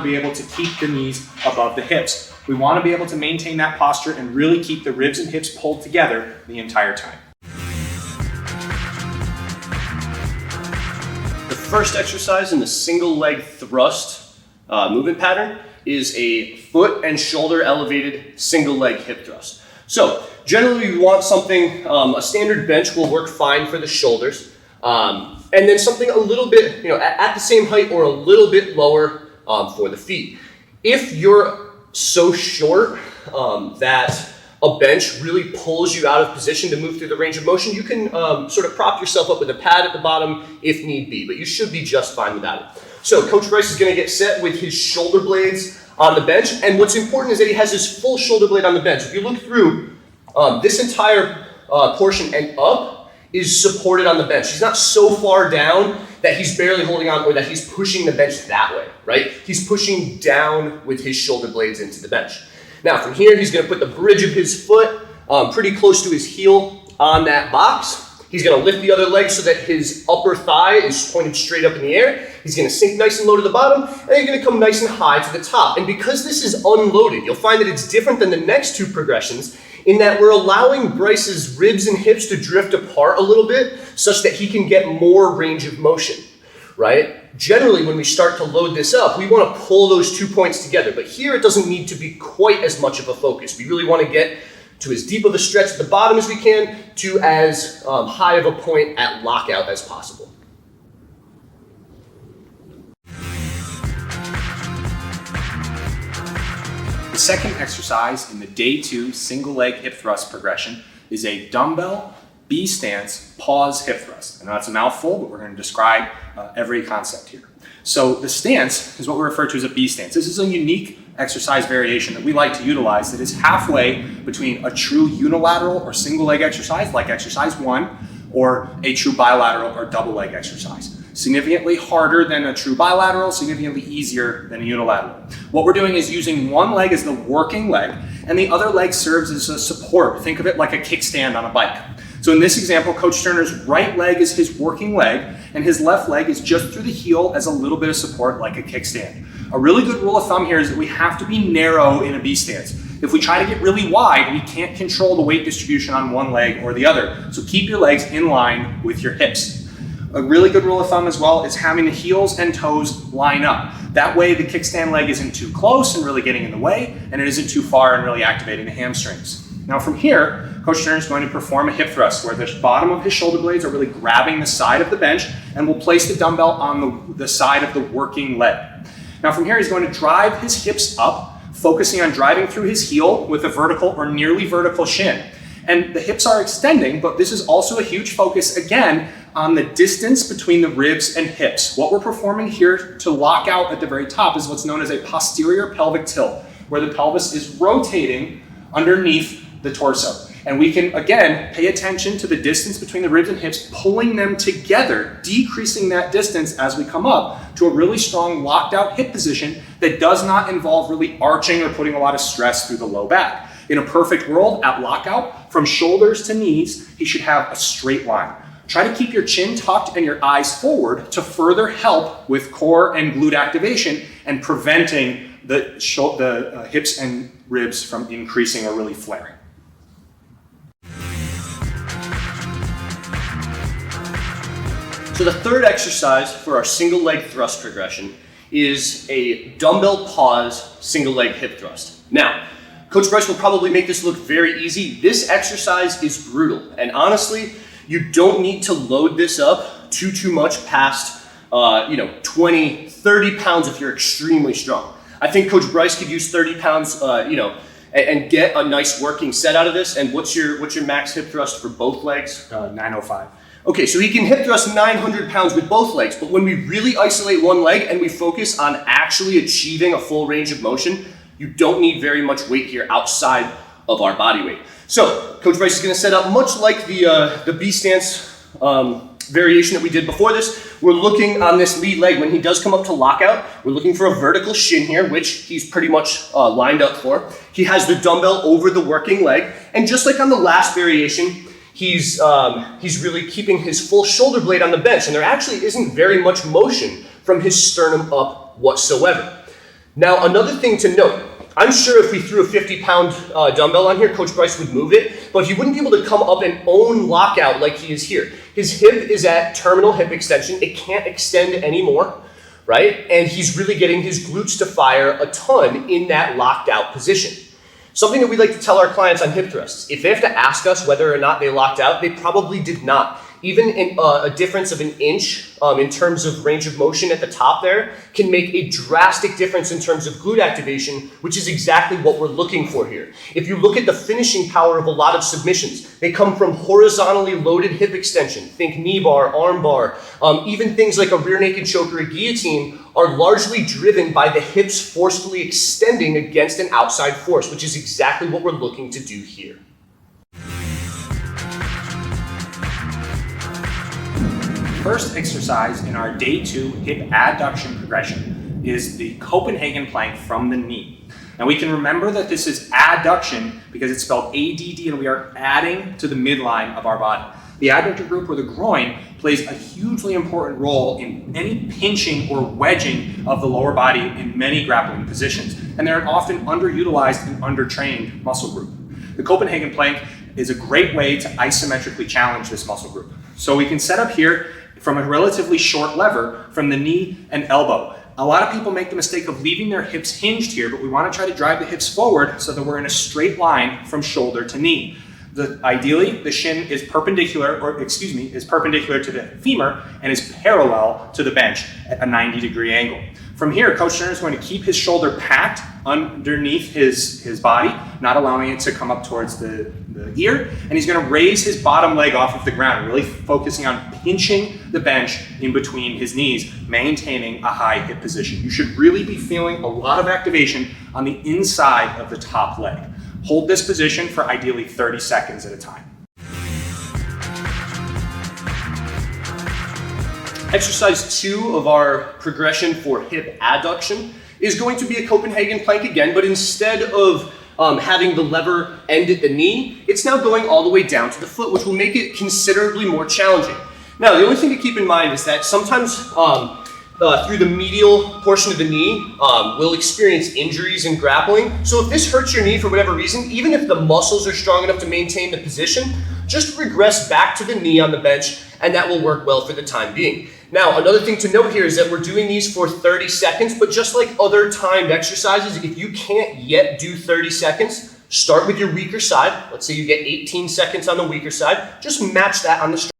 be able to keep the knees above the hips. We want to be able to maintain that posture and really keep the ribs and hips pulled together the entire time. The first exercise in the single leg thrust movement pattern is a foot and shoulder elevated single leg hip thrust. So generally we want something, a standard bench will work fine for the shoulders, and then something a little bit, at the same height or a little bit lower for the feet. If you're so short that a bench really pulls you out of position to move through the range of motion, you can sort of prop yourself up with a pad at the bottom if need be, but you should be just fine without it. So Coach Bryce is going to get set with his shoulder blades on the bench, and what's important is that he has his full shoulder blade on the bench. If you look through, this entire portion and up is supported on the bench. He's not so far down that he's barely holding on or that he's pushing the bench that way, right? He's pushing down with his shoulder blades into the bench. Now from here, he's going to put the bridge of his foot pretty close to his heel on that box. He's going to lift the other leg so that his upper thigh is pointed straight up in the air. He's going to sink nice and low to the bottom, and he's going to come nice and high to the top. And because this is unloaded, you'll find that it's different than the next two progressions in that we're allowing Bryce's ribs and hips to drift apart a little bit such that he can get more range of motion, right? Generally, when we start to load this up, we want to pull those 2 points together. But here, it doesn't need to be quite as much of a focus. We really want to get to as deep of a stretch at the bottom as we can, to as high of a point at lockout as possible. The second exercise in the day 2 single leg hip thrust progression is a dumbbell B stance pause hip thrust. I know that's a mouthful, but we're going to describe every concept here. So the stance is what we refer to as a B stance. This is a unique exercise variation that we like to utilize that is halfway between a true unilateral or single leg exercise like exercise 1 or a true bilateral or double leg exercise. Significantly harder than a true bilateral, significantly easier than a unilateral. What we're doing is using one leg as the working leg and the other leg serves as a support. Think of it like a kickstand on a bike. So in this example, Coach Turner's right leg is his working leg and his left leg is just through the heel as a little bit of support like a kickstand. A really good rule of thumb here is that we have to be narrow in a B stance. If we try to get really wide, we can't control the weight distribution on one leg or the other. So keep your legs in line with your hips. A really good rule of thumb as well is having the heels and toes line up. That way the kickstand leg isn't too close and really getting in the way, and it isn't too far and really activating the hamstrings. Now from here, Coach Turner is going to perform a hip thrust where the bottom of his shoulder blades are really grabbing the side of the bench, and we'll place the dumbbell on the side of the working leg. Now from here, he's going to drive his hips up, focusing on driving through his heel with a vertical or nearly vertical shin. And the hips are extending, but this is also a huge focus, again, on the distance between the ribs and hips. What we're performing here to lock out at the very top is what's known as a posterior pelvic tilt, where the pelvis is rotating underneath the torso. And we can, again, pay attention to the distance between the ribs and hips, pulling them together, decreasing that distance as we come up to a really strong locked out hip position that does not involve really arching or putting a lot of stress through the low back. In a perfect world, at lockout, from shoulders to knees, he should have a straight line. Try to keep your chin tucked and your eyes forward to further help with core and glute activation and preventing the hips and ribs from increasing or really flaring. So the third exercise for our single leg thrust progression is a dumbbell pause single leg hip thrust. Now, Coach Bryce will probably make this look very easy. This exercise is brutal, and honestly, you don't need to load this up too much past 20, 30 pounds if you're extremely strong. I think Coach Bryce could use 30 pounds, and get a nice working set out of this. And what's your max hip thrust for both legs? 905. Okay, so he can hip thrust 900 pounds with both legs, but when we really isolate one leg and we focus on actually achieving a full range of motion, you don't need very much weight here outside of our body weight. So Coach Bryce is going to set up much like the B stance variation that we did before this. We're looking on this lead leg. When he does come up to lockout, we're looking for a vertical shin here, which he's pretty much lined up for. He has the dumbbell over the working leg, and just like on the last variation, he's really keeping his full shoulder blade on the bench, and there actually isn't very much motion from his sternum up whatsoever. Now, another thing to note, I'm sure if we threw a 50-pound dumbbell on here, Coach Bryce would move it, but he wouldn't be able to come up and own lockout like he is here. His hip is at terminal hip extension. It can't extend anymore, right? And he's really getting his glutes to fire a ton in that locked out position. Something that we like to tell our clients on hip thrusts, if they have to ask us whether or not they locked out, they probably did not. Even in a difference of an inch in terms of range of motion at the top there can make a drastic difference in terms of glute activation, which is exactly what we're looking for here. If you look at the finishing power of a lot of submissions, they come from horizontally loaded hip extension. Think knee bar, arm bar, even things like a rear naked choke or a guillotine are largely driven by the hips forcefully extending against an outside force, which is exactly what we're looking to do here. First exercise in our day 2 hip adduction progression is the Copenhagen plank from the knee. Now we can remember that this is adduction because it's spelled ADD and we are adding to the midline of our body. The adductor group or the groin plays a hugely important role in any pinching or wedging of the lower body in many grappling positions. And they're an often underutilized and undertrained muscle group. The Copenhagen plank is a great way to isometrically challenge this muscle group. So we can set up here from a relatively short lever from the knee and elbow. A lot of people make the mistake of leaving their hips hinged here, but we want to try to drive the hips forward so that we're in a straight line from shoulder to knee. Ideally, the shin is perpendicular to the femur and is parallel to the bench at a 90-degree angle. From here, Coach Turner is going to keep his shoulder packed underneath his body, not allowing it to come up towards the ear, and he's going to raise his bottom leg off of the ground, really focusing on pinching the bench in between his knees, maintaining a high hip position. You should really be feeling a lot of activation on the inside of the top leg. Hold this position for ideally 30 seconds at a time. Exercise 2 of our progression for hip adduction is going to be a Copenhagen plank again, but instead of having the lever end at the knee, it's now going all the way down to the foot, which will make it considerably more challenging. Now, the only thing to keep in mind is that sometimes through the medial portion of the knee, we'll experience injuries in grappling. So if this hurts your knee for whatever reason, even if the muscles are strong enough to maintain the position, just regress back to the knee on the bench, and that will work well for the time being. Now, another thing to note here is that we're doing these for 30 seconds, but just like other timed exercises, if you can't yet do 30 seconds, start with your weaker side. Let's say you get 18 seconds on the weaker side. Just match that on the